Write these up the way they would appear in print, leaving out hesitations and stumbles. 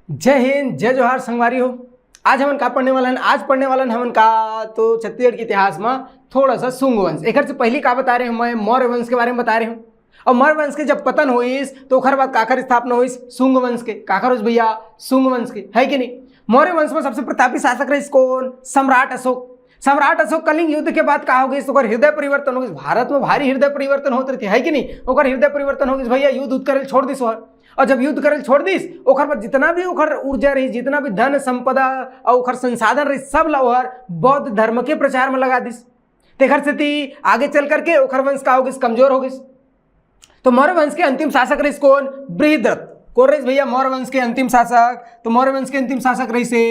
जय हिंद, जय जोहार संगवारी हो। आज हमन का पढ़ने वाला आज पढ़ने वाला हमन का तो छत्तीसगढ़ के इतिहास में थोड़ा सा शुंग वंश। एक से पहले का बता रहे हूँ, मैं मौर्य वंश के बारे में बता रहे हूँ। और मौर्य वंश के जब पतन हुईस तो ओखर बाद काकर स्थापना हुईस शुंग वंश के। काकर हुईस भैया? शुंग वंश के, है कि नहीं। मौर्य वंश में सबसे प्रतापी शासक रही कौन? सम्राट अशोक। सम्राट अशोक कलिंग युद्ध के बाद का हो गई? तो हृदय परिवर्तन हो गई। भारत में भारी हृदय परिवर्तन होते रहते, है कि नहीं। ओकर हृदय परिवर्तन हो गई भैया, युद्ध उद्ध करे छोड़ दिस। और जब युद्ध करे छोड़ दिस ओकर बाद जितना भी ओकर ऊर्जा रही, जितना भी धन संपदा और ओकर संसाधन रही, सब ला ओहर बौद्ध धर्म के प्रचार में लगा दिस। तेखर सेती आगे चल करके ओकर वंश का हो गई कमजोर हो गई। तो मौर्य वंश के अंतिम शासक रही कौन? बृहद्रथ। कौन रही भैया मौर्य वंश के अंतिम शासक? तो मौर्य वंश के अंतिम शासक रही से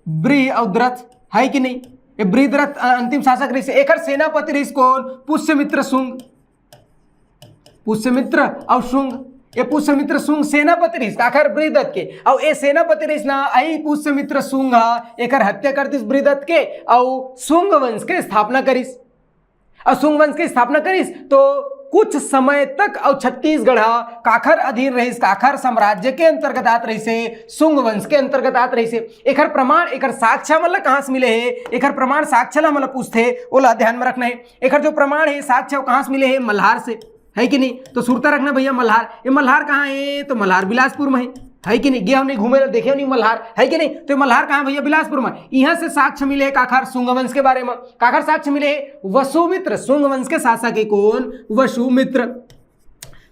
बृहद्रथ, है कि नहीं। ये बृहद्रथ अंतिम शासक रही से। एकर सेनापति रही कौन? पुष्यमित्र शुंग। पुष्यमित्र और शुंग, ये पुष्यमित्र शुंग सेनापति रही आखिर बृहद्रथ के। और ये सेनापति रही ना आई पुष्यमित्र शुंग एकर हत्या कर दिस बृहद्रथ के और शुंग वंश के स्थापना करिस। और शुंग वंश की स्थापना करिस तो कुछ समय तक और छत्तीसगढ़ काखर अधीन रही, काखर साम्राज्य के अंतर्गत आत रही से, शुंग वंश के अंतर्गत आत रही से। एकर प्रमाण, एकर साक्ष्य मतलब कहाँ से मिले है? एकर प्रमाण साक्ष्य ला मतलब पूछते ओला ध्यान में रखना है। एकर जो प्रमाण है साक्ष्य कहाँ से मिले है? मल्हार से, है कि नहीं। तो सुरता रखना भैया मल्हार। ये मल्हार कहाँ है? तो मल्हार बिलासपुर में है कि नहीं। गया नहीं घूमे देखे नहीं मल्हार, है कि नहीं। तो मल्हार कहाँ भैया? बिलासपुर में। यहाँ से साक्ष्य मिले है काखर शुंग वंश के बारे में। काखर साक्ष्य मिले है वसुमित्र, शुंग वंश के शासक है कौन? वसुमित्र।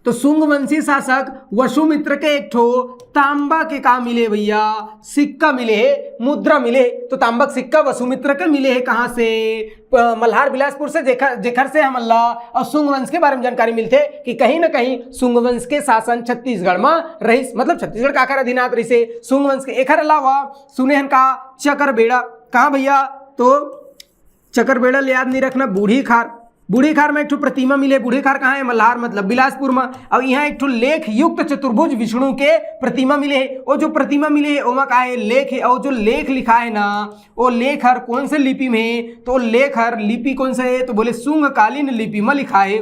तो शुंग वंशी शासक वसुमित्र के एक ठो तांबा के का मिले भैया? सिक्का मिले है, मुद्रा मिले। तो तांबा सिक्का वसुमित्र के मिले है कहाँ से? मल्हार बिलासपुर से। जेखर से हम और शुंग वंश के बारे में जानकारी मिलते कि कहीं ना कहीं शुंग वंश के शासन छत्तीसगढ़ में रही, मतलब छत्तीसगढ़ काकर अधीनात रही से शुंग वंश के। एकर अलावा सुनेहन का चकरबेड़ा कहाँ भैया? तो चकरबेड़ा याद नहीं रखना, बूढ़ी खार। बूढ़ी खार में एक ठो प्रतिमा मिले। बूढ़ी खार कहाँ है? मल्हार मतलब बिलासपुर में। और यहाँ एक ठो लेख युक्त चतुर्भुज विष्णु के प्रतिमा मिले है। वो जो प्रतिमा मिले है ओमा का है? लेख है। और जो लेख लिखा है ना वो लेख हर कौन से लिपि में है? तो लेख हर लिपि कौन से है? तो बोले शुंगकालीन लिपि में लिखा है।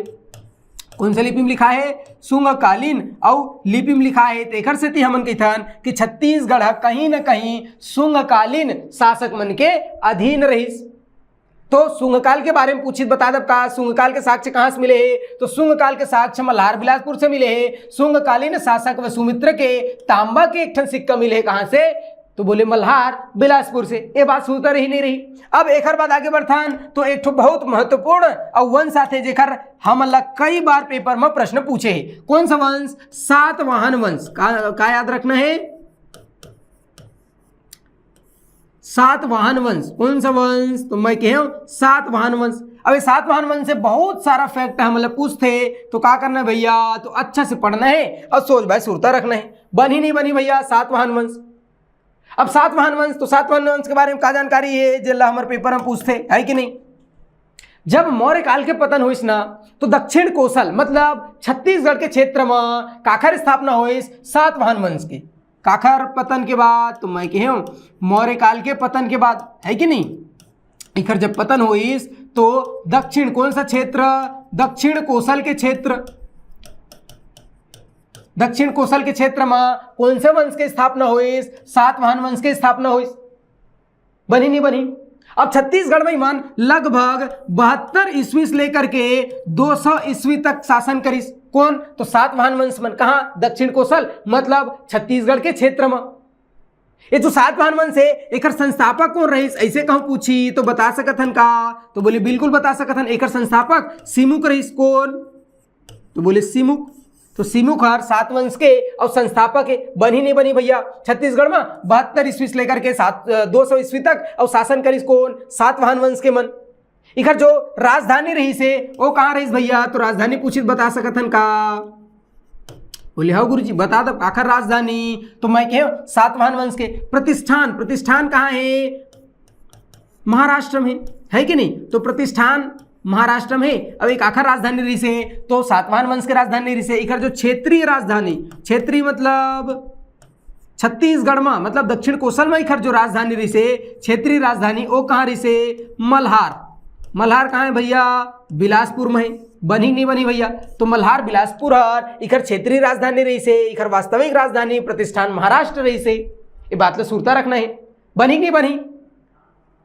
कौन से लिपि में लिखा है? शुंगकालीन और लिपि में लिखा है। तेखर से हमन कहथन कि छत्तीसगढ़ कहीं ना कहीं शुंगकालीन शासक मन के अधीन रही। तो शुंगकाल के बारे में पूछित बता दब का शुंगकाल के साक्ष्य कहाँ से मिले हैं? तो शुंगकाल के साक्ष्य मल्हार बिलासपुर से मिले हैं। शुंगकालीन शासक वसुमित्र के तांबा के एक ठन सिक्का मिले हैं कहाँ से? तो बोले मल्हार बिलासपुर से। ये बात सुनता रही नहीं रही। अब एक बाद आगे बढ़थन तो एक ठो बहुत महत्वपूर्ण और वंश आते जेकर हम कई बार पेपर में प्रश्न पूछे है। कौन सा वंश? सातवाहन वंश का याद रखना है। सातवाहन वंश। कौन सा वंश? तो मैं कहूं सातवाहन वंश। अब सातवाहन वंश से बहुत सारा फैक्ट हम लोग पूछते तो क्या करना है भैया? तो अच्छा से पढ़ना है और सोच भाई सुरता रखना है। बनी नहीं बनी भैया सातवाहन वंश। अब सातवाहन वंश, तो सातवाहन वंश के बारे में क्या जानकारी है जिला हमारे पेपर में पूछते, है कि नहीं। जब मौर्य काल के पतन हुई ना तो दक्षिण कोसल मतलब छत्तीसगढ़ के क्षेत्र में काखर स्थापना हुई सातवाहन वंश की। काखर पतन के बाद तो मैं कहूं मौर्य काल के पतन के बाद, है कि नहीं। इखर जब पतन हुई तो दक्षिण कौन सा क्षेत्र? दक्षिण कोसल के क्षेत्र। दक्षिण कोसल के क्षेत्र में कौन से वंश की स्थापना हुई? सातवाहन वंश की स्थापना हुई। बनी नहीं बनी। अब छत्तीसगढ़ में ईमान लगभग 72 ईस्वी से लेकर के 200 ईस्वी तक शासन करिस। कौन? तो सातवाहन वंश मन। कहाँ? दक्षिण कोसल मतलब छत्तीसगढ़ के क्षेत्र में। ये जो सातवाहन वंश है एकर संस्थापक कौन रही? ऐसे कहूं पूछी तो बता सकथन का? तो बोले बिल्कुल बता सकथन। एकर संस्थापक सिमुक रही। कौन? तो बोले सिमुक। तो सिमुक हर सात वंश के और संस्थापक है। बनी नहीं बनी भैया छत्तीसगढ़ में 72 ईस्वी से लेकर के 200 ईस्वी तक और शासन करिस कौन? सातवाहन वंश के मन। इधर जो राजधानी रही से वो कहाँ रही भैया? तो राजधानी पूछित बता सकथन का? बोले हाँ गुरुजी बता दो आखिर राजधानी। तो मैं कह सातवाहन वंश के। प्रतिष्ठान, प्रतिष्ठान कहाँ है? महाराष्ट्र में, है कि नहीं। तो प्रतिष्ठान महाराष्ट्र में। अब एक आखिर राजधानी रही से तो सातवाहन वंश की राजधानी रही से। इधर जो क्षेत्रीय राजधानी, क्षेत्रीय मतलब छत्तीसगढ़ में मतलब दक्षिण कोसल में इखर जो राजधानी रही से क्षेत्रीय राजधानी वो कहाँ रही से? मल्हार। मल्हार कहाँ है भैया? बिलासपुर में है। बनी नहीं बनी भैया? तो मल्हार बिलासपुर हर इखर क्षेत्रीय राजधानी रही से। इखर वास्तविक राजधानी प्रतिष्ठान महाराष्ट्र रही से। ये बात ला सुरता रखना है, बनी नहीं बनी।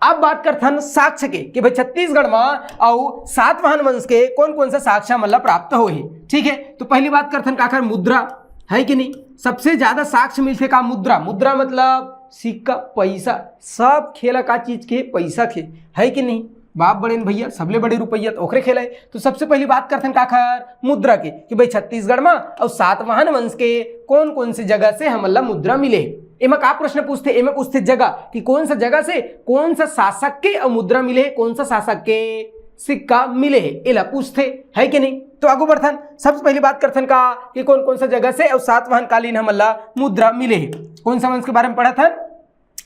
अब बात करथन साक्ष्य के कि भाई छत्तीसगढ़ में और सातवाहन वंश के कौन कौन सा साक्ष्य मतलब प्राप्त हो ही। ठीक है, तो पहली बात करथन काकर मुद्रा है कि नहीं। सबसे ज्यादा साक्ष्य मिलते का मुद्रा, मुद्रा मतलब सिक्का पैसा, सब खेला का चीज के पैसा के है कि नहीं। बाप बड़े भैया सबले बड़े रुपया तो ओखरे खेला है। तो सबसे पहली बात करते हैं काखर मुद्रा के कि भाई छत्तीसगढ़ में और सातवाहन वंश के कौन कौन सी जगह से हमला मुद्रा मिले। एमा का प्रश्न पूछते, एमा पूछते जगह कि कौन सा जगह से कौन सा शासक के और मुद्रा मिले, कौन सा शासक के सिक्का मिले, एला पूछते है कि नहीं। तो आगू बढ़थन, सबसे पहली बात करथन का कि कौन कौन सा जगह से और सातवाहन कालीन हमला मुद्रा मिले। कौन सा वंश के बारे में पढ़ा था,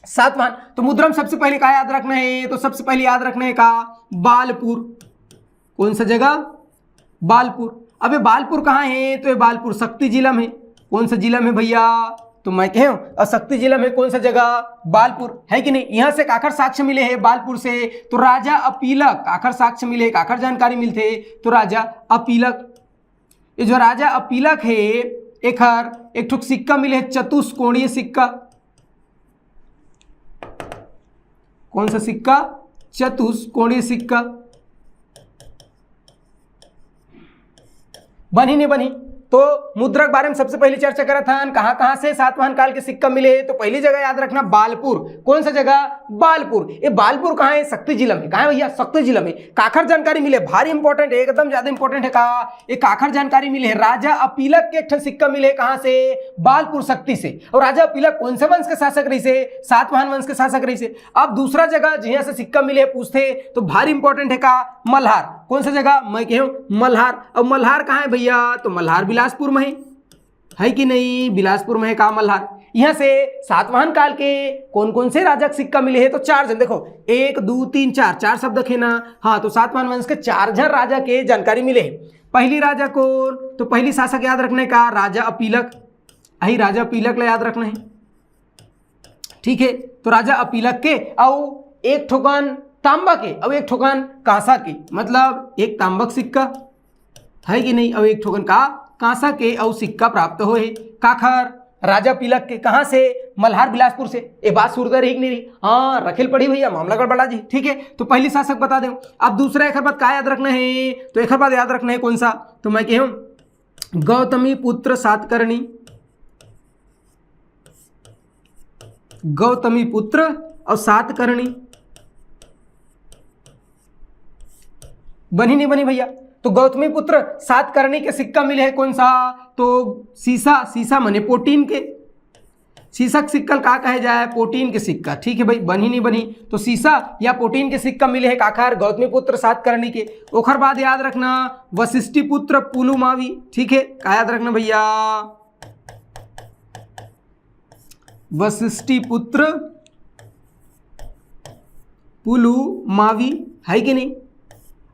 सातवाहन। तो मुद्रा में सबसे पहले क्या याद रखना है, तो सबसे पहले याद रखना है का बालपुर। कौन सा जगह, बालपुर। अबे बालपुर कहाँ है, तो ये बालपुर शक्ति जिला में। कौन सा जिला में भैया, तो मैं कहूं और शक्ति जिला में कौन सा जगह, बालपुर है कि नहीं। यहाँ से काखर साक्ष्य मिले हैं बालपुर से, तो राजा अपीलक काखर साक्ष्य मिले, काखर जानकारी मिलते, तो राजा अपीलक। ये जो राजा अपीलक है एक ठुक सिक्का मिले है, चतुष्कोणीय सिक्का। कौन सा सिक्का, चतुष्कोणीय सिक्का। बनी नहीं बनी। तो मुद्रा के बारे में सबसे पहले चर्चा करा था, कहां कहां से सातवाहन काल के सिक्का मिले। तो पहली जगह याद रखना बालपुर। कौन सा जगह, बालपुर। ये बालपुर कहाँ है, शक्ति जिला में। कहाँ है भैया, शक्ति जिला में। काखर जानकारी मिले, भारी इंपॉर्टेंट है, एकदम ज्यादा इंपॉर्टेंट है। कहा ये काखर जानकारी मिले है, राजा अपीलक के एक सिक्का मिले, कहां से, बालपुर शक्ति से। और राजा अपीलक कौन से वंश के शासक रही से, सातवाहन वंश के शासक रही से। अब दूसरा जगह जहां से सिक्का मिले पूछते, तो भारी इंपॉर्टेंट है का मल्हार। कौन सा जगह, मैं कहूं मल्हार। अब मल्हार कहाँ है भैया, तो मल्हार बिलासपुर में है कि नहीं, बिलासपुर में है का मल्हार। यहां से सातवाहन काल के कौन कौन से राजा के सिक्का मिले हैं, तो 4 जन। देखो 1 2 3 4 4 शब्द देखे ना। हाँ, तो सातवाहन वंश के 4 जन राजा के जानकारी मिले। पहली राजा कौन, तो पहली शासक याद रखने का राजा अपीलक। यही राजा अपीलक ला याद रखना है। ठीक है, तो राजा अपीलक के और एक ठोकन तांबा के और एक ठोकन कांसा के, मतलब एक तांबक सिक्का है कि नहीं, और एक ठोकन का कांसा के और सिक्का प्राप्त होए काखर राजा पीलक के। कहां से, मल्हार बिलासपुर से। ये बात सुरता रही कि नहीं रही, हाँ रखेल पड़ी भैया, मामला गड़बड़ा जी। ठीक है, तो पहली शासक बता दो। अब दूसरा एक बात का याद रखना है, तो एक बात याद रखना है कौन सा, तो मैं कहूं गौतमी पुत्र सातकर्णी। गौतमी पुत्र और सातकर्णी। बनी नहीं बनी भैया। तो गौतमी पुत्र सातकर्णी के सिक्का मिले है कौन सा, तो सीसा। सीसा मने पोटीन के, सीसक सिक्कल का कहे जाए, पोटीन के सिक्का। ठीक है भाई, बनी नहीं बनी। तो सीसा या पोटीन के सिक्का मिले है काखर गौतमी पुत्र सातकर्णी के। ओखर बाद याद रखना वशिष्ठी पुत्र पुलुमावी। ठीक है, क्या याद रखना भैया, वशिष्ठी पुत्र पुलुमावी है कि नहीं।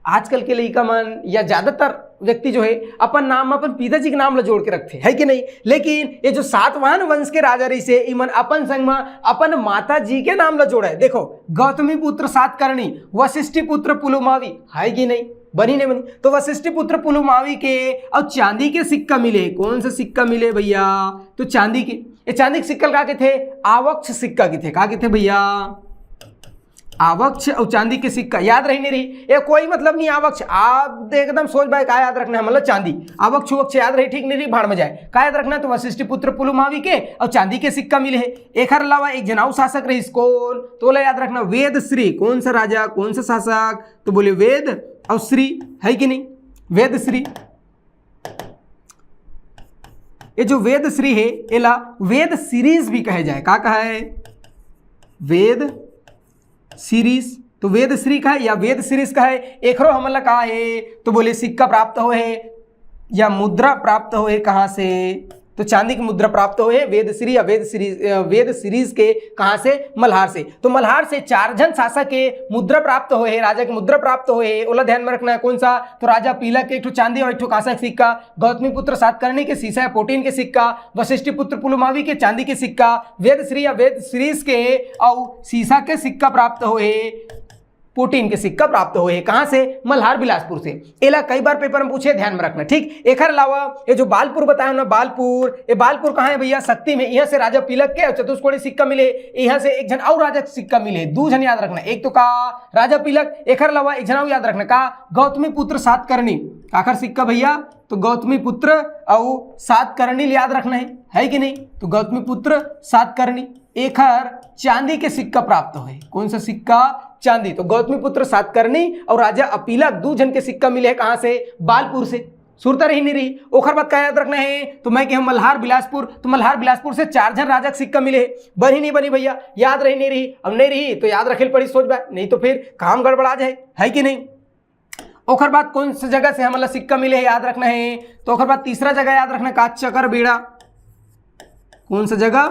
आजकल के लड़का मन या ज्यादातर व्यक्ति जो है अपन नाम अपन पिताजी के नाम ला जोड़ के रखते है कि नहीं। लेकिन ये जो सातवाहन वंश के राजा रही से इमन अपन संग में अपन माता जी के नाम ला जोड़ा है। देखो गौतमी पुत्र सातकर्णी, वशिष्ठी पुत्र पुलुमावी है कि नहीं, बनी नहीं बनी। तो वशिष्ठी पुत्र पुलुमावी के और चांदी के सिक्का मिले। कौन सा सिक्का मिले भैया, तो चांदी के। ये चांदी के सिक्का का थे, आवक्ष सिक्का के थे। का थे भैया, आवक्ष और चांदी के सिक्का। याद रही नहीं रही, ये कोई मतलब नहीं आवक्ष। आप एकदम सोच भाई का याद रखना है, मतलब चांदी। आवक्ष उवक्ष याद रही, ठीक नहीं रही, भाड़ में जाए। का याद रखना है, तो वशिष्ठी पुत्र पुलुमावी के और चांदी के सिक्का मिले है। एक अलावा एक जनाऊ शासक रही कौन, तो बोले याद रखना वेद श्री। कौन सा राजा, कौन सा शासक, तो बोले वेद और श्री है कि नहीं, वेद श्री। ये जो वेद श्री है एला वेद सीरीज भी कहे जाए। का कहा है, वेद सीरीज। तो वेद श्री का है या वेद सीरीज का है। एकरो हमला कहा है, तो बोले सिक्का प्राप्त हो है या मुद्रा प्राप्त हो है। कहां से, तो चांदी की मुद्रा प्राप्त हो है वेद श्री या वेद सीरीज के। कहां से, मल्हार से। तो मल्हार से 4 जन शासक के मुद्रा प्राप्त हो है, राजा की मुद्रा प्राप्त हो है। ओला ध्यान में रखना है कौन सा, तो राजा पीलक के एक ठो चांदी और एक ठो कांसा के सिक्का, गौतमी पुत्र सातकर्णी के सीसा या पोटीन के सिक्का, वशिष्ठी पुत्र पुलुमावी के चांदी के सिक्का, वेद श्री या वेद सीरीज के और सीसा के सिक्का प्राप्त हो है। पुटीन के सिक्का प्राप्त हुए। कहां से? मल्हार बिलासपुर से। एला कई बार पेपर में पूछे, ध्यान में रखना, ठीक। एक अलावा ये जो बालपुर बताया ना, बालपुर, ये बालपुर कहां है भैया? शक्ति में। यहाँ से राजा पिलक के चतुष्कोणी सिक्का मिले, यहाँ से एक जन और राजा सिक्का मिले, दो जन याद रखना, एक तो का राजा पिलक, एक अलावा एक जन याद रखना का गौतमी पुत्र सातकर्णी। आखिर सिक्का भैया तो गौतमी पुत्र और सातकर्णी याद रखना है कि नहीं? तो गौतमी पुत्र सातकर्णी। एक चांदी के सिक्का प्राप्त हुए। कौन सा सिक्का? चांदी। तो गौतमी पुत्र सातकर्णी और राजा अपिलक दो जन के सिक्का मिले। कहां से? बालपुर से। सुरता रही नहीं रही। ओखर बात क्या याद रखना है? तो मैं कहूं मल्हार बिलासपुर, तो मल्हार बिलासपुर से 4 जन राजा के सिक्का मिले। बनी नहीं बनी भैया? याद रही नहीं रही? अब नहीं रही तो याद रखे पड़ी, सोच बा, नहीं तो फिर काम गड़बड़ा जाए, है कि नहीं? ओखर बाद कौन सी जगह से हमारा सिक्का मिले है याद रखना है? तो ओखर बाद तीसरा जगह याद रखना का चकरबेड़ा। कौन सा जगह?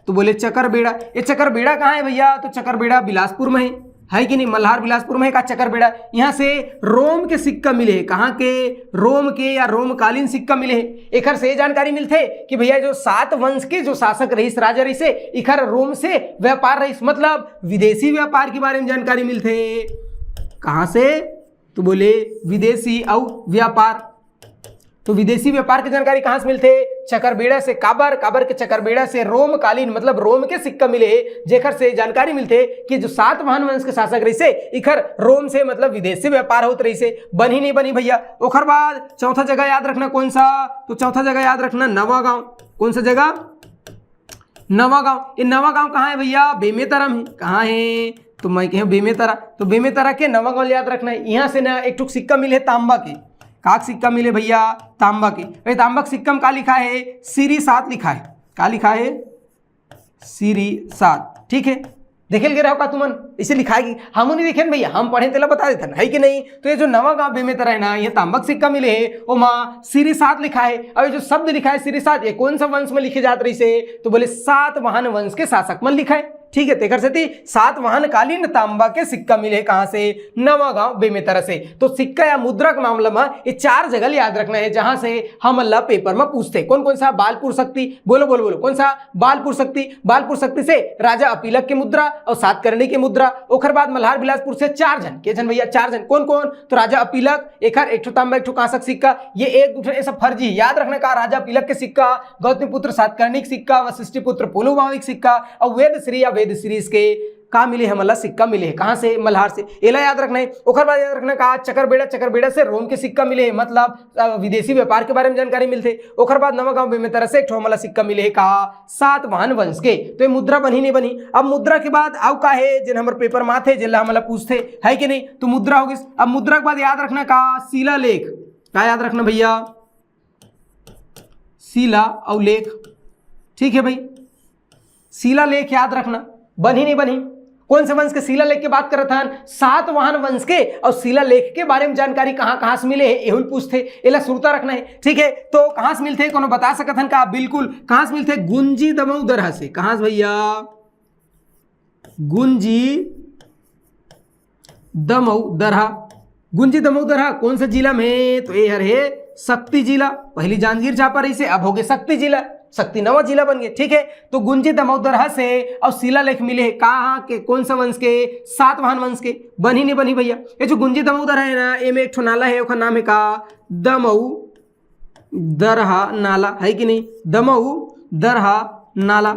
तो बोले चकरबेड़ा। ये चकरबेड़ा कहाँ है भैया? तो चकरबेड़ा बिलासपुर में है कि नहीं? मल्हार बिलासपुर में है का चकरबेड़ा। यहाँ से रोम के सिक्का मिले हैं। कहाँ के? रोम के या रोमकालीन सिक्का मिले हैं। एक से जानकारी मिलते कि भैया जो 7 वंश के जो शासक रहीस, राजा रही से इखर रोम से व्यापार रहीस, मतलब विदेशी व्यापार के बारे में जानकारी मिलते। कहाँ से? तो बोले विदेशी और व्यापार। तो विदेशी व्यापार की जानकारी कहां से मिलते? चकरबेड़ा से। काबर? काबर के चकरबेड़ा से रोमकालीन मतलब रोम के सिक्का मिले, जेकर से जानकारी मिलते कि जो 7 महान वंश के शासक रही से इखर रोम से मतलब विदेश से व्यापार होत रही से। बनी नहीं बनी भैया? ओखर बाद चौथा जगह याद रखना कौन सा? तो चौथा जगह याद रखना नवागांव। कौन सा जगह? नवागांव। ये नवागांव कहाँ है भैया? बेमेतरा में। कहाँ है? तो मैं कहूँ बेमेतरा। तो बेमेतरा के नवागांव याद रखना है। यहाँ से ना एक ठुक सिक्का मिले तांबा के। काक सिक्का मिले भैया? तांबा के। तांबा के सिक्का में का लिखा है? सीरी 7 लिखा है। का लिखा है? सीरी 7, ठीक है। देखे गे रहो का तुमन इसे लिखाएगी? हम नहीं देखे भैया, हम पढ़े तेला बता देते है कि नहीं? तो ये जो नवागांव बेमेतरा है ना, ये तांबक सिक्का मिले है, वो माँ सीरी 7 लिखा है। अब ये जो शब्द लिखा है सीरी 7, ये कौन सा वंश में लिखे जात रही से? तो बोले सातवाहन वंश के शासक में लिखा है, ठीक है। तेकर से सातवाहन कालीन तांबा के सिक्का मिले कहां से? नवागांव बेमेतरा से। तो सिक्का या मुद्रा के मामला में ये 4 जगह याद रखना है जहां से हम अल्लाह पेपर में पूछते। कौन कौन सा? बालपुर शक्ति। बोलो बोलो बोलो, कौन सा? बालपुर शक्ति। बालपुर शक्ति से राजा अपिलक की मुद्रा और सातकर्णी की मुद्रा। ओखर बाद मल्हार बिलासपुर से 4 जन के जन भैया? 4 जन। कौन कौन? तो राजा अपिलक, एक ठो तांबा, एक ठो कांसक सिक्का। ये एक दूसरे सब फर्जी याद रखने का। राजा अपिलक के सिक्का, गौतमी पुत्र सातकर्णी के सिक्का, वशिष्ठी पुत्र पुलुमावी के सिक्का और वेदश्री या वेदश्री के का मिले हमला सिक्का मिले। कहां से? मल्हार से। एला याद रखना है। ओखर बाद याद रखना का चकरबेड़ा। चकरबेड़ा से रोम के सिक्का मिले, मतलब विदेशी व्यापार के बारे में जानकारी मिलते। ओखर बाद नवागांव बेमेतरा से एक ठो हमला सिक्का मिले का सातवाहन वंश के। तो ये मुद्रा बनी नहीं बनी? अब मुद्रा के बाद आउ का है जिन हमारे पेपर में आते जिला हमला पूछते है कि नहीं? तो मुद्रा होगी। अब मुद्रा के बाद याद रखना का शिलालेख। क्या याद रखना भैया? शिला और लेख, ठीक है भाई। शिलालेख याद रखना। बनी नहीं बनी? कौन से वंश के? शिलालेख की बात कर रहा था, सातवाहन वंश के। और शिलालेख के बारे में जानकारी कहां कहां से मिले यही पूछते। एला सुरता रखना है, ठीक है। तो कहां से मिलते? कोनो बता सकत हन का? बिल्कुल। कहां से मिलते? गुंजी दमऊ दरहा से। कहां से भैया? गुंजी दमऊ दरहा। गुंजी दमऊ दरहा कौन सा जिला में? तो ये है शक्ति जिला। पहली जांजगीर चांपा रही से, अब हो गए शक्ति जिला। शक्ति नवा जिला बन गए, ठीक है। तो गुंजी दमऊ दरहा से और शिलालेख मिले कहाँ के? कौन सा वंश के? सातवाहन वंश के। बनी नहीं बनी भैया? ये जो गुंजी दमऊ दरहा है ना, ये में एक ठो नाला है, उसका नाम है का दमऊ दरहा नाला, है कि नहीं? दमऊ दरहा नाला।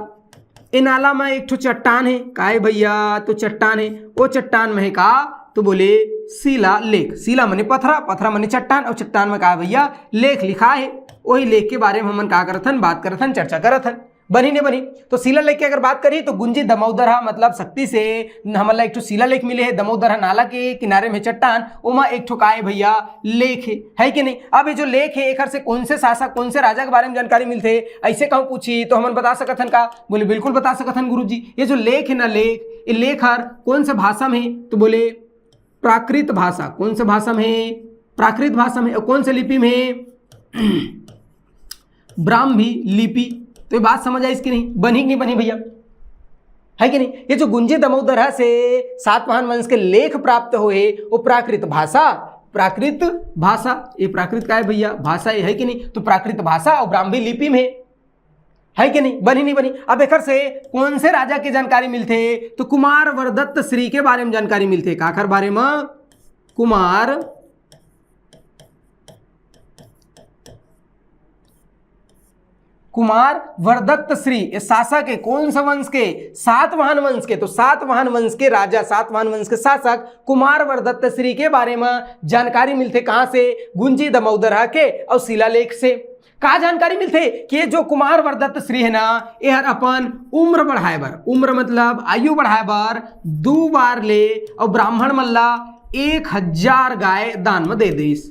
ये नाला में एक ठो चट्टान है। का है भैया? तो चट्टान है। वो चट्टान में है का? तो बोले शिला लेख। शिला मने पथरा, पथरा मने चट्टान, और चट्टान में कहा भैया? लेख लिखा है। वही लेख के बारे में हम कहा करथन, बात करथन, चर्चा करथन। बनी नहीं बनी? तो शिलालेख की अगर बात करी तो गुंजी दमऊ दरहा मतलब शक्ति से हमला एक ठो शिलालेख मिले है। दमऊ दरहा नाला के किनारे में चट्टान, उमा एक ठो का है भैया? लेख है कि नहीं? अब ये जो लेख है एक से कौन से शासक कौन से राजा के बारे में जानकारी मिलते? ऐसे कहूँ पूछी तो हम बता सकथन का? बोले बिल्कुल बता सकथन गुरुजी। ये जो लेख है ना, लेख, ये लेख हर कौन से भाषा में? तो बोले प्राकृत भाषा। कौन से भाषा में? प्राकृत भाषा में। और कौन से लिपि में? ब्राह्मी लिपि। तो ये बात समझ आई इसकी नहीं? बनी नहीं बनी भैया? है कि नहीं? ये जो गुंजी दमऊ दरहा से सातवाहन वंश के लेख प्राप्त हुए वो प्राकृत भाषा, प्राकृत भाषा। ये प्राकृत का है भैया? भाषा ये है कि नहीं? तो प्राकृत भाषा और ब्राह्मी लिपि में, है कि नहीं, बनी नहीं बनी। अब एक से कौन से राजा की जानकारी मिलते, तो कुमार वरदत्त श्री के बारे में जानकारी मिलते। काखर बारे में कुमार वरदत्त श्री शासक है कौन सा वंश के, सातवाहन वंश के। तो सातवाहन वंश के राजा, सातवाहन वंश के शासक कुमार वरदत्त श्री के बारे में जानकारी मिलते। कहां से, गुंजी दमोदरा के और शिलालेख से। कहा जानकारी मिलते कि जो कुमार वरदत्त श्री है ना, यह अपन उम्र बढ़ाए बर, उम्र मतलब आयु बढ़ाए बर 2 बार ले और ब्राह्मण मल्ला 1000 गाय दान में दे देस।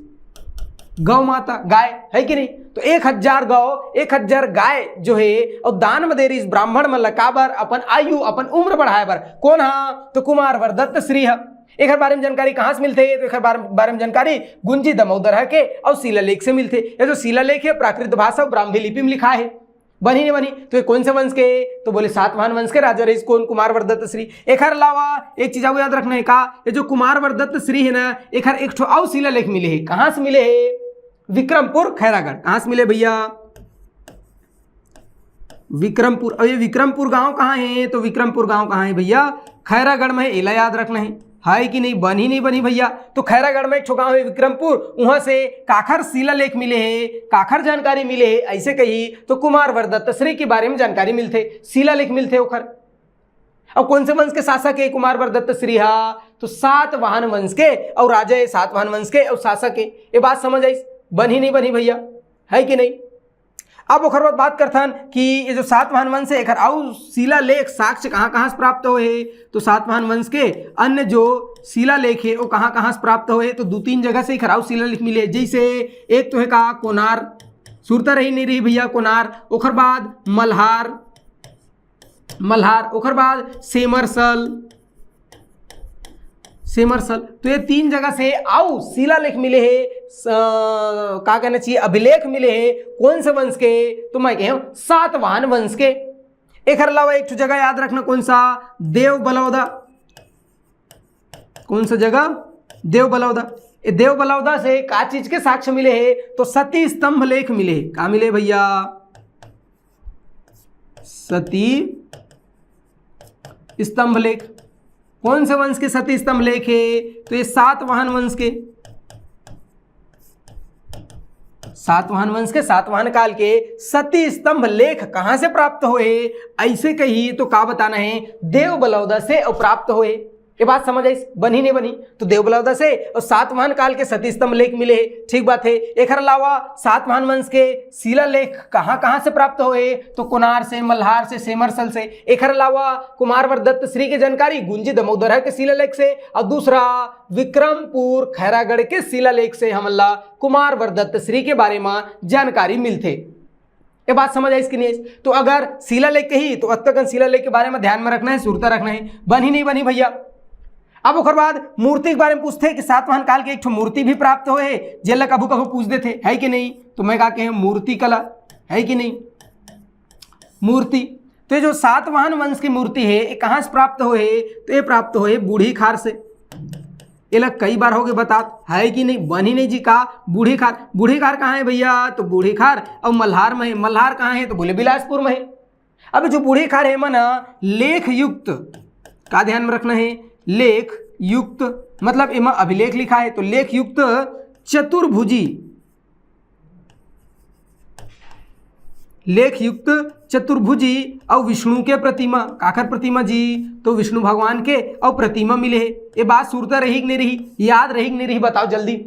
गौ माता गाय है कि नहीं, तो 1000 गौ 1000 गाय जो है और दान में दे रही ब्राह्मण मल्ला का बर, अपन आयु अपन उम्र बढ़ाए बर। कौन हा, तो कुमार वरदत्त श्री है। एक बारे में जानकारी कहां से मिलते है, तो एक बारे में जानकारी गुंजी दमोदर के और शिलालेख से मिलते। ये जो शिलालेख है प्राकृत भाषा और ब्राह्मी लिपि में लिखा है। बनी नहीं बनी, तो ये कौन से वंश के, तो बोले सातवाहन वंश के राजा रईस कौन, कुमार वरदत्त श्री। एक अलावा एक चीज याद रखना है का, ये जो कुमार वरदत्त श्री है ना, एक और शिलालेख मिले है। कहां से मिले है, विक्रमपुर खैरागढ़। कहां से मिले भैया, विक्रमपुर। और ये विक्रमपुर गांव कहां है, तो विक्रमपुर गांव कहां है भैया, खैरागढ़ में। इला याद रखना है कि नहीं, बनी नहीं बनी भैया। तो खैरागढ़ में एक गांव है विक्रमपुर, वहां से काखर शिलालेख मिले हैं, काखर जानकारी मिले है। ऐसे कही तो कुमार वरदत्त श्री के बारे में जानकारी मिलते, शिलालेख मिलते ओखर। और कौन से वंश के शासक है कुमार वरदत्त श्री, तो सातवाहन वंश के और राजा है, सातवाहन वंश के और शासक है। ये बात समझ आई, बनी नहीं बनी भैया, है कि नहीं। अब ओखर बाद बात करथन कि ये जो सातवाहन वंश है, एकर और शिलालेख साक्ष्य कहाँ से प्राप्त हुए, तो सातवाहन वंश के अन्य जो शिलालेख है वो कहाँ से प्राप्त हुए, तो 2-3 जगह से एकर और शिलालेख मिले। जैसे एक तो है का कोनार, सुरता रही नहीं रही भैया कोनार, ओखर बाद मल्हार, ओखर बाद सेमरसल। तो ये 3 जगह से आओ शिलालेख मिले हैं, क्या कहना चाहिए, अभिलेख मिले हैं। कौन से वंश के, तो मैं कहूं सातवाहन वंश के। एक अलावा एक जगह याद रखना, कौन सा, देव बलौदा। कौन सा जगह, देव बलौदा। ये देव बलौदा से का चीज के साक्ष्य मिले हैं, तो सती स्तंभ लेख मिले हैं। कहा मिले भैया, सती स्तंभ लेख। कौन से वंश के सती स्तंभ लेख है, तो ये सातवाहन वंश के, सातवाहन वंश के सातवाहन काल के सती स्तंभ लेख कहां से प्राप्त हुए, ऐसे कही तो का बताना है, देव बलौदा से प्राप्त हुए। ये बात समझ आई, बनी नहीं बनी, तो देव बलौदा से और सातवाहन काल के सती स्तंभ लेख मिले, ठीक बात है। एक अलावा सातवाहन वंश के शिलालेख कहां से प्राप्त हुए, तो कोनार से, मल्हार से, सेमरसल से। एक अलावा कुमार वरदत्त श्री की जानकारी गुंजी दमोदर के शिलालेख से, और दूसरा विक्रमपुर खैरागढ़ के शिलालेख से हमला कुमार वरदत्त श्री के बारे में जानकारी मिलते। ये बात समझ आई इसकी नहीं। तो अगर शिलालेख ही तो अत्यकन शिलालेख के बारे में ध्यान में रखना है, सुरता रखना है। बनी नहीं बनी भैया। अब उसके बाद मूर्ति के बारे में पूछते हैं कि सातवाहन काल के एक मूर्ति भी प्राप्त हुए, जेल कभू कभू पूछ देते है कि नहीं, तो मैं कहा कि मूर्ति कला है कि नहीं, मूर्ति। तो ये जो सातवाहन वंश की मूर्ति है ये कहाँ से प्राप्त हुए, तो ये प्राप्त हुए बूढ़ी खार से। ये लग कई बार हो गए बता है कि नहीं, बनी नहीं जी का बूढ़ी खार। बूढ़ी खार कहाँ है भैया, तो बूढ़ी खार और मल्हार में है। मल्हार कहाँ है, तो बोले बिलासपुर में है। अब जो बूढ़ी खार है मना लेख युक्त का ध्यान में रखना है, लेख युक्त मतलब इमा अभिलेख लिखा है, तो लेख युक्त चतुर्भुजी, लेख युक्त चतुर्भुजी और विष्णु के प्रतिमा। काखर प्रतिमा जी, तो विष्णु भगवान के और प्रतिमा मिले है। ये बात सुरता रही कि नहीं रही, याद रही कि नहीं रही, बताओ जल्दी।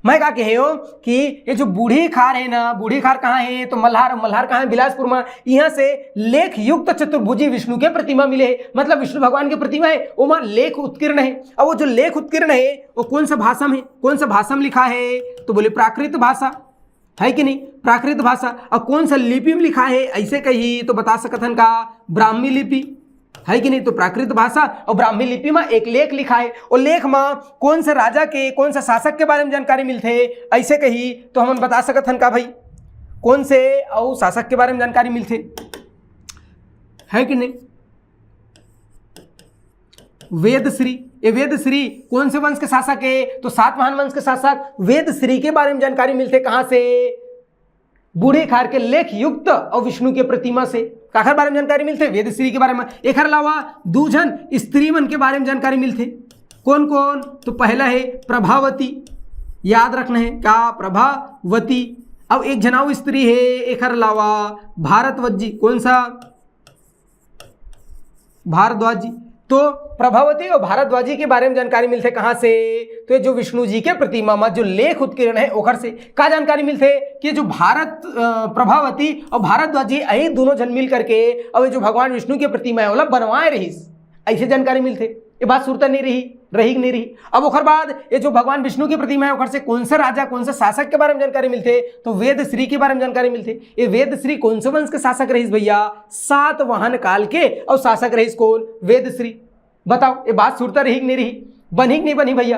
मैं क्या कहे हो कि ये जो बूढ़ी खार है ना, बूढ़ी खार कहाँ है, तो मल्हार। मल्हार कहाँ है, बिलासपुर में। यहाँ से लेख युक्त चतुर्भुजी विष्णु के प्रतिमा मिले है, मतलब विष्णु भगवान की प्रतिमा है, वो वहाँ लेख उत्कीर्ण है। और वो जो लेख उत्कीर्ण है वो कौन सा भाषा में है, कौन सा भाषा में लिखा है, तो बोले प्राकृत भाषा है कि नहीं, प्राकृत भाषा। और कौन सा लिपि में लिखा है, ऐसे कही तो बता सकथन का ब्राह्मी लिपि है कि नहीं, तो प्राकृत भाषा और ब्राह्मी लिपि में एक लेख लिखा है। और लेख में कौन से राजा के, कौन सा शासक के बारे में जानकारी मिलते, ऐसे कही तो हम बता सकत हन का भाई, कौन से और शासक के बारे में जानकारी मिलते है कि नहीं। वेदश्री, ये वेदश्री कौन से वंश के शासक है, तो सातवाहन वंश के शासक वेदश्री के बारे में जानकारी मिलते। कहां से, बूढ़े खार के लेख युक्त और विष्णु के प्रतिमा से काखर बारे में जानकारी मिलते, वेद श्री के बारे में। एक अलावा दूजन स्त्री मन के बारे में जानकारी मिलते, कौन कौन? तो पहला है प्रभावती, याद रखना है क्या, प्रभावती। अब एक जनाऊ स्त्री है, एक अलावा भारद्वाजी, कौन सा? भारद्वाजी। तो प्रभावती और भारद्वाजी के बारे में जानकारी मिलते कहां से? तो ये जो विष्णु जी के प्रतिमा में जो लेख उत्कीर्ण है ओखर से का जानकारी मिलते कि जो प्रभावती और भारद्वाजी यही दोनों जन मिल करके और जो भगवान विष्णु के प्रतिमा है ओला बनवाए रहीस, ऐसे जानकारी मिलते। ये बात सुरता नहीं रही नहीं रही। अब ओखर बाद ये जो भगवान विष्णु की प्रतिमा है ओखर से कौन सा राजा कौन सा शासक के बारे में जानकारी मिलते, तो वेद श्री के बारे में जानकारी मिलते। ये वेद श्री कौन से वंश के शासक रहीस भैया? सातवाहन काल के और शासक रहीस कौन? वेद श्री। बताओ ये बात सुरता रही कि नहीं रही, बनी कि नहीं बनी भैया?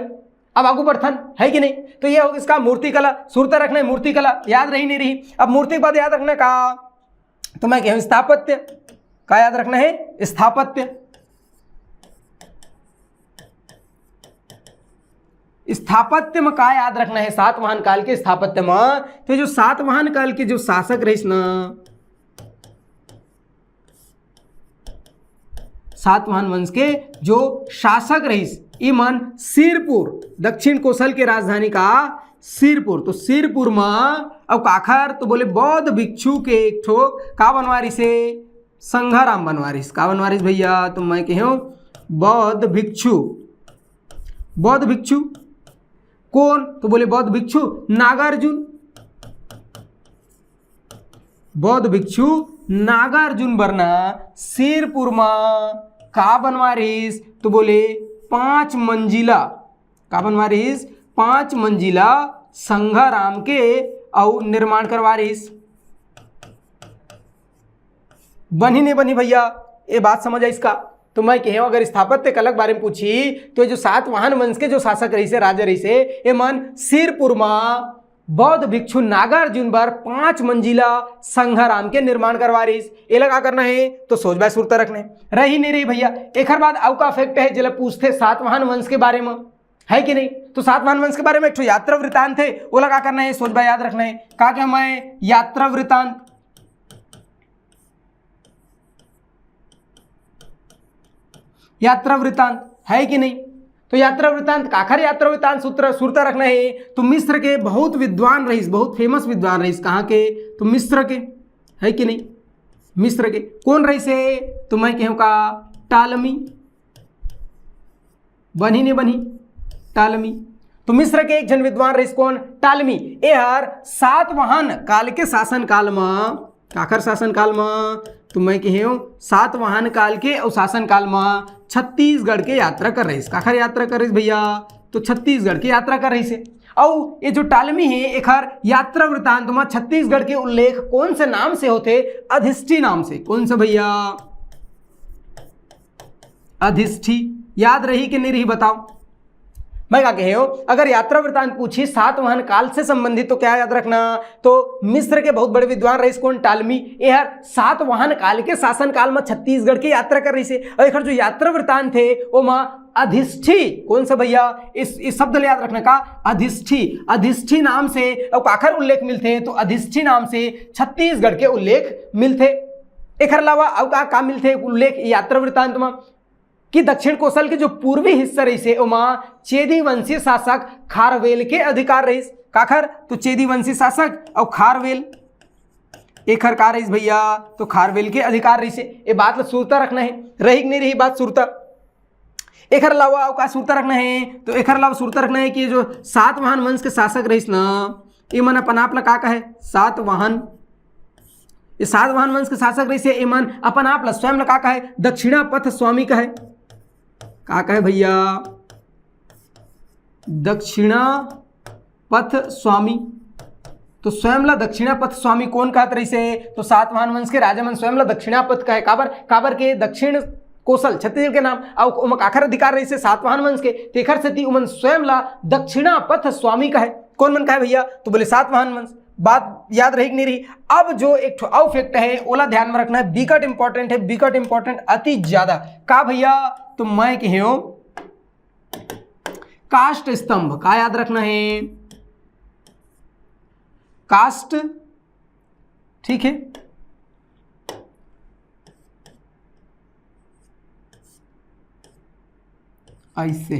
अब आगू बढ़थन है कि नहीं? तो ये होगा इसका मूर्तिकला, सुरता रखना है मूर्तिकला, याद रही नहीं रही। अब मूर्ति के बाद याद रखना का, तो मैं कहूँ स्थापत्य का याद रखना है, स्थापत्य। स्थापत्य में का याद रखना है? सातवाहन काल के स्थापत्य में तो जो सातवाहन काल के जो शासक रहीस ना, सातवाहन वंश के जो शासक रहीस इमन सिरपुर, दक्षिण कौशल के राजधानी का सिरपुर। तो सिरपुर में अब काखर तो बोले बौद्ध भिक्षु के एक ठो का बनवारी से संघाराम बनवारिस। का बनवारिस भैया? तो मैं कहूँ बौद्ध भिक्षु। बौद्ध भिक्षु कौन? तो बोले बौद्ध भिक्षु नागार्जुन। बौद्ध भिक्षु नागार्जुन बरना सिरपुर में का बनवारिस? तो बोले 5 मंजिला। का बनवारिस? 5 मंजिला संघाराम के और निर्माण करवारिस। बनी नहीं बनी भैया? ये बात समझ आई इसका? तो मैं कहूँ अगर स्थापत्य कलक बारे में पूछी तो ये जो सातवाहन वंश के जो शासक रही से राजा रही से ये मन सिरपुर में बौद्ध भिक्षु नागार्जुन बर 5 मंजिला संघाराम के निर्माण करवा रही। ये लगा करना है तो सोच बाय सुरता रखना है, रही नहीं रही भैया। एक बाद आउ का फैक्ट है जब पूछते सातवाहन वंश के बारे में है कि नहीं, तो सातवाहन वंश के बारे में एक यात्रा वृतांत है, वो लगा करना है, सोच बाय याद रखना है। का क्या मैं यात्रा वृतांत, यात्रा वृतांत है कि नहीं? तो यात्रा वृतांत काखर यात्रा वृतांत सूत्र सुरता रखना है। तो मिस्र के बहुत विद्वान रहीस, बहुत फेमस विद्वान रहीस, कहाँ के? तो मिस्र के, है कि नहीं? मिस्र के कौन रहीस है? तो मैं कहूँ का टालमी। बनी नहीं बनी? टालमी। तो मिस्र के एक जन विद्वान रहीस कौन? टालमी। ए हर सातवाहन काल के शासन काल में, काखर शासन काल में, तो मैं कहूँ सातवाहन काल के और शासन काल में छत्तीसगढ़ के यात्रा कर रही। काखर यात्रा कर रही भैया? तो छत्तीसगढ़ की यात्रा कर रही से। और ये जो टालमी है एक हर यात्रा वृतांत में छत्तीसगढ़ के उल्लेख कौन से नाम से होते? अधिष्ठी नाम से। कौन सा भैया? अधिष्ठी। याद रही कि नहीं रही बताओ? मैं क्या कहे हो, अगर यात्रा वृतांत पूछी सातवाहन काल से संबंधित तो क्या याद रखना? तो मिस्र के बहुत बड़े विद्वान रहीस कौन? टालमी। यह सातवाहन काल के शासन काल में छत्तीसगढ़ की यात्रा कर रही से। और एक जो यात्रा वृतांत थे वो माँ अधिष्ठी। कौन सा भैया? इस शब्द ले याद रखना का अधिष्ठी। अधिष्ठी नाम से और काखर उल्लेख मिलते हैं, तो अधिष्ठी नाम से छत्तीसगढ़ के उल्लेख मिलते। एक अलावा अब का मिलते उल्लेख यात्रा वृतांत में कि दक्षिण कौशल के जो पूर्वी हिस्सा रही से उमा चेदी वंशीय शासक खारवेल के अधिकार रही। काखर? तो चेदी वंशीय शासक और खारवेल एक हर का रही भैया? तो खारवेल के अधिकार रही से। ये बात सुरता रखना है, रही नहीं रही बात सुरता। एक अलावा का सुरता रखना है, तो एक अलावा सुरता रखना है कि जो सातवाहन वंश के शासक रहीस ना, ये मन अपन आप का है सातवाहन, ये सातवाहन वंश के शासक रही से मन अपन आप स्वयं का है दक्षिणा पथ स्वामी का है। का है भैया? दक्षिणा पथ स्वामी। तो स्वयं ला दक्षिणा पथ स्वामी कौन कहत रही से? तो सातवाहन वंश के राजा मन स्वयं ला दक्षिणा पथ का है। काबर? काबर के दक्षिण कौशल छत्तीसगढ़ के नाम और आखर अधिकार रही से सातवाहन वंश के तेखर से उमन स्वयं ला दक्षिणा पथ स्वामी का है। कौन मन का है भैया? तो बोले सातवाहन वंश। बात याद रही कि नहीं रही? अब जो एक और फैक्ट है ओला ध्यान में रखना है, बिकट इंपॉर्टेंट है, बिकट इंपॉर्टेंट अति ज्यादा। का भैया? तो मैं कहूं काष्ठ स्तंभ। का याद रखना है? काष्ठ ठीक है। ऐसे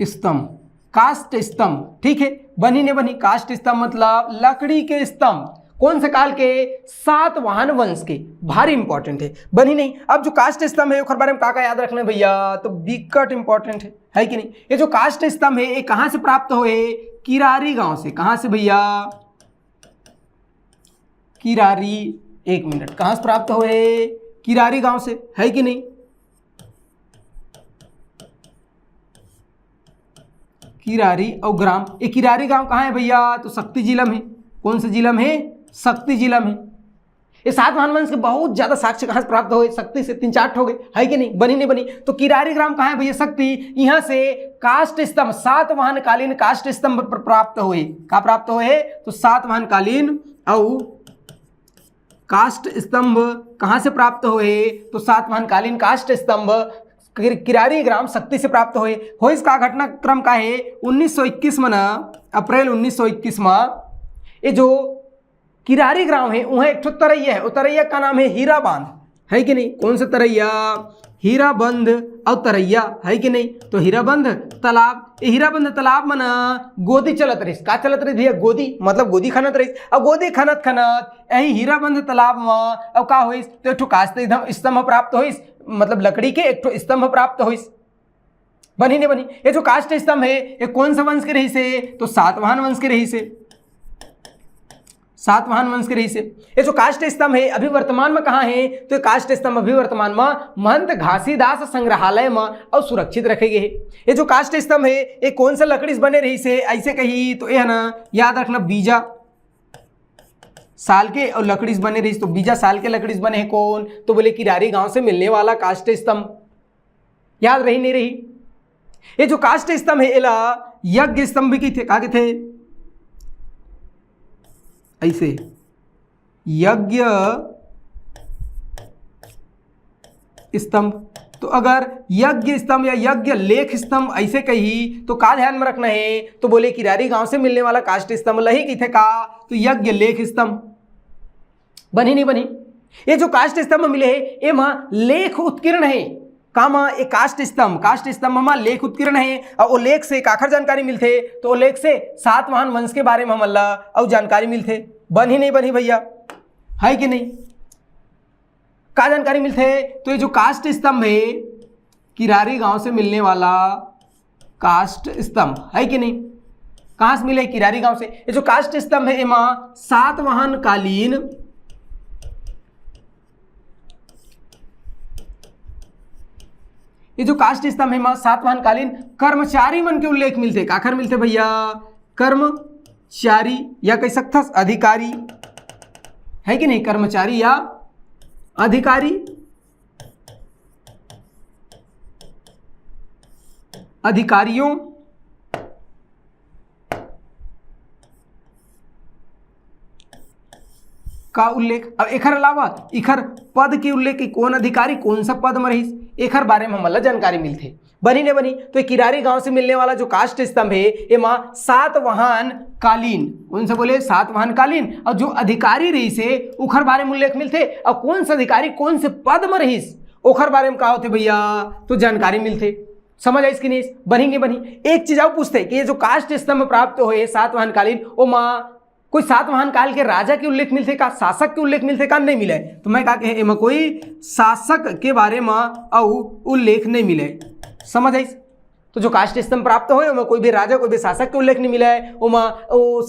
स्तंभ, काष्ठ स्तंभ, ठीक है। बनी ने बनी, काष्ठ स्तंभ मतलब लकड़ी के स्तंभ, कौन से काल के? सातवाहन वंश के, भारी इंपॉर्टेंट है। बनी नहीं। अब जो काष्ठ स्तंभ है उसके बारे में का याद रखना है भैया, तो बिकट इंपॉर्टेंट है कि नहीं? ये जो काष्ठ स्तंभ है ये कहां से प्राप्त हुए? किरारी गांव से। कहां से भैया? किरारी, एक मिनट, कहां से प्राप्त हुए? किरारी गांव से, है कि नहीं? किरारी और ग्राम, ये किरारी गांव कहाँ है भैया? तो शक्ति जिला में। कौन से जिला में? शक्ति जिला में। ये सातवाहन वंश के बहुत ज्यादा साक्ष्य कहां से प्राप्त हुए? शक्ति से। 3-4 हो गए, है कि नहीं? बनी नहीं बनी। तो किरारी ग्राम कहाँ है भैया? शक्ति। यहाँ से काष्ठ स्तंभ, सातवाहन कालीन काष्ठ स्तंभ प्राप्त हुए। कहाँ प्राप्त हुए? तो सातवाहन कालीन और काष्ठ स्तंभ कहां से प्राप्त हुए? तो सातवाहन कालीन काष्ठ स्तंभ किरारी ग्राम शक्ति से प्राप्त हुए। हो इसका घटनाक्रम का है 1921 में ना, अप्रैल 1921 में ये जो किरारी ग्राम है वह एक तरैया है। तरैया का नाम है हीरा बांध, है कि नहीं? कौन सा तरैया? हीरा बंध और तरैया, है कि नहीं? तो हीरा बंध तालाब, हीरा बंध तालाब में ना गोदी चलत रही। का चलत रही भैया? गोदी, मतलब गोदी खनत रही। अब गोदी खनत खनत यही हीरा बंध तालाब में अब का हुई? तो एक काष्ठ स्तंभ प्राप्त हुई, मतलब लकड़ी के एक स्तंभ प्राप्त हुई। बनी नहीं बनी। ये जो काष्ठ स्तंभ है ये कौन सा वंश के रही से? तो सातवाहन वंश के रही से। सातवाहन वंश के रही से। ये जो काष्ठ स्तंभ है अभी वर्तमान में कहाँ है? तो ये काष्ठ स्तंभ अभी वर्तमान में महंत घासीदास संग्रहालय में और सुरक्षित रखे गए हैं। ये जो काष्ठ स्तंभ है ये कौन सा लकड़ी से बने रही से? ऐसे कही तो ये है ना, याद रखना, बीजा साल के और लकड़ी से बने रही। तो बीजा साल के लकड़ी से बने हैं कौन? तो बोले किरारी गांव से मिलने वाला काष्ठ स्तंभ। याद रही नहीं रही? ये जो काष्ठ स्तंभ है एला यज्ञ स्तंभ की थे। कहा के थे? ऐसे यज्ञ स्तंभ। तो अगर यज्ञ स्तंभ या यज्ञ लेख स्तंभ ऐसे कही तो का ध्यान में रखना है? तो बोले किरारी गांव से मिलने वाला काष्ठ स्तंभ लही की थे का? तो यज्ञ लेख स्तंभ। बनी नहीं बनी? ये जो काष्ठ स्तंभ मिले है ये मां लेख उत्कीर्ण है। कामा एक काष्ठ स्तंभ में लेख उत्कीर्ण है और वो लेख से काखर जानकारी मिलते? तो लेख से सातवाहन वंश के बारे में हम अल्लाह और जानकारी मिलते। बनी नहीं बनी भैया, है कि नहीं? का जानकारी मिलते? तो ये जो काष्ठ स्तंभ है किरारी गांव से मिलने वाला काष्ठ स्तंभ, है कि नहीं? कहां से मिले? किरारी गांव से। ये जो काष्ठ स्तंभ है एमा सातवाहन कालीन ये जो काष्ठ स्तंभ है सातवाहन कालीन कर्मचारी मन के उल्लेख मिलते। काखर मिलते भैया? कर्मचारी या कह सकता अधिकारी, है कि नहीं? कर्मचारी या अधिकारी, अधिकारियों का उल्लेख। अब एखर अलावा इखर पद के उल्लेख की कौन अधिकारी कौन सा पद में रही एखर बारे में हमला जानकारी मिलते। बनी ने बनी? तो किरारी गांव से मिलने वाला जो काष्ठ स्तंभ है ये मां सातवाहन कालीन, कौन सा बोले? सातवाहन कालीन। और जो अधिकारी रही से उखर बारे में उल्लेख मिलते। और कौन सा अधिकारी कौन से पद में रही ओखर बारे में कहा होते भैया? तो जानकारी मिलते। समझ आई इसकी नहीं? बनी नहीं बनी? एक चीज और पूछते कि ये जो काष्ठ स्तंभ प्राप्त हुए सातवाहन कालीन वो मां कोई सातवाहन काल के राजा के उल्लेख मिलते का? शासक के उल्लेख मिलते का? नहीं मिले। तो मैं कहा एमा कोई शासक के बारे में और उल्लेख नहीं मिले। समझ आई? तो जो काष्ठ स्तंभ प्राप्त हुए उनमें कोई भी राजा कोई भी शासक के उल्लेख नहीं मिला है। उमा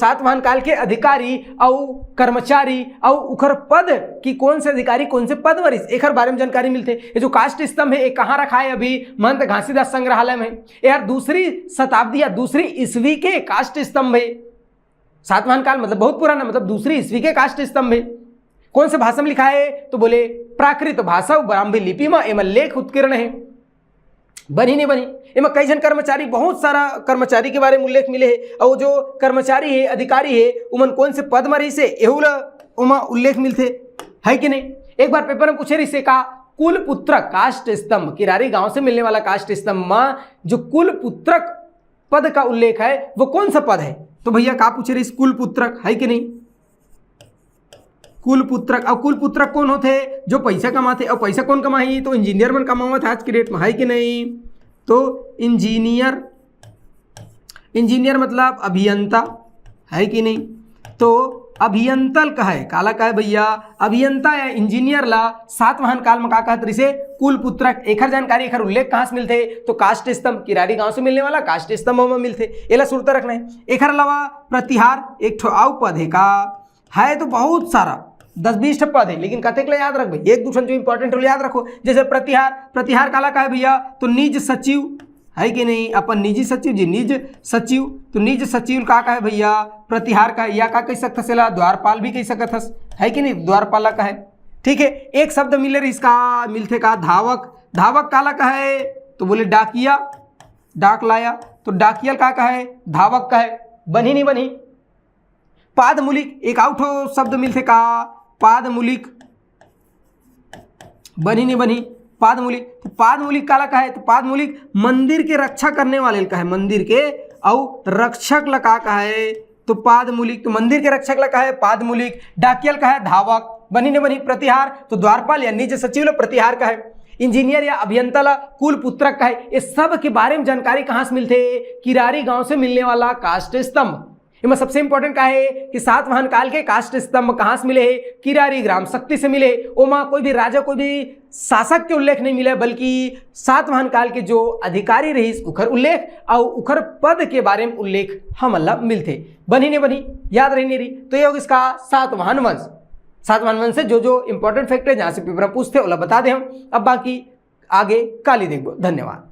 सातवाहन काल के अधिकारी और कर्मचारी और उखर पद की कौन से अधिकारी कौन से पद वरिष्ठ एखर बारे में जानकारी मिलते। ये जो काष्ठ स्तंभ है ये कहाँ रखा है? अभी महंत घासीदास संग्रहालय में। यार 2री शताब्दी या 2री ईस्वी के काष्ठ स्तंभ है। सातवाहन काल मतलब बहुत पुराना, मतलब 2री ईस्वी के काष्ठ स्तंभ है। कौन से भाषा में लिखा है? तो बोले प्राकृत भाषा ब्राह्मी लिपि में एवं लेख उत्कीर्ण है। बनी नहीं बनी? इनमें कई जन कर्मचारी, बहुत सारा कर्मचारी के बारे में उल्लेख मिले है। और जो कर्मचारी है अधिकारी है उमन कौन से पद में रही से एहुला उमा उल्लेख मिलते, है कि नहीं? एक बार पेपर में पूछे रही से का कुल पुत्रक काष्ठ स्तंभ, किरारी गांव से मिलने वाला काष्ठ स्तंभ में जो कुल पुत्रक पद का उल्लेख है वो कौन सा पद है? तो भैया का पूछे रही कुल पुत्रक, है कि नहीं? कुल पुत्रक। अब कुल पुत्रक कौन होते? जो पैसा कमाते। और पैसा कौन कमाई? तो इंजीनियर मन कमावत आज की डेट में, है कि नहीं? तो इंजीनियर, इंजीनियर मतलब अभियंता, है कि नहीं? तो अभियंतल का है, काला का है भैया, अभियंता या इंजीनियर ला सातवाहन काल में का कहत रिसे? कुल पुत्रक। एखर जानकारी, एखर उल्लेख कहाँ से मिलते? तो काष्ठ स्तंभ, किरारी गांव से मिलने वाला काष्ठ स्तंभ में मिलते। एला सुरता रखना है। एखर अलावा प्रतिहार एक ठो आउ पद है का है, तो बहुत सारा 10-20 पद है, लेकिन कतेक ला याद रख भाई, एक दूसरे जो इंपॉर्टेंट हो याद रखो। जैसे प्रतिहार, प्रतिहार काला का है भैया? तो निज सचिव, है कि नहीं? अपन निजी सचिव जी, निज सचिव। तो निज सचिव का है भैया? प्रतिहार का। या का कह सकता सेला? द्वारपाल भी कह सकत हस, है कि नहीं? द्वारपाला का है। ठीक है। एक शब्द मिले इसका मिलते का धावक। धावक काला का है? तो बोले डाकिया, डाक लाया। तो डाकियल का है? धावक का है। बनी नहीं बनी? पादमूलिक एक आउट शब्द मिलते का? पादमूलिक, बनी नहीं बनी? पादमूलिक। तो पादमूलिक काला का है? तो पादमूलिक मंदिर के रक्षा करने वाले का है, मंदिर के और रक्षक लका का है। तो पादमूलिक, तो मंदिर के रक्षक लका है पादमूलिक। डाकियल का है? धावक। बनी नहीं बनी? प्रतिहार, तो द्वारपाल या निज सचिव ला प्रतिहार का है। इंजीनियर या अभियंता ला कुल पुत्रक का है। इस सब के बारे में जानकारी कहाँ से मिलते? किरारी गांव से मिलने वाला काष्ठ स्तंभ। इनमें सबसे इंपॉर्टेंट का है कि सातवाहन काल के काष्ठ स्तंभ कहाँ से मिले? किरारी ग्राम शक्ति से मिले। ओमा कोई भी राजा, कोई भी शासक के उल्लेख नहीं मिले, बल्कि सातवाहन काल के जो अधिकारी रही उखर उल्लेख और उखर पद के बारे में उल्लेख हमला मिलते। बनी नहीं बनी? याद रही नहीं रही? तो ये होगा इसका सातवाहन वंश। सातवाहन वंश से जो जो इंपॉर्टेंट फैक्ट है जहाँ से पेपर पूछते ओला बता दें हम। अब बाकी आगे काली देखो। धन्यवाद।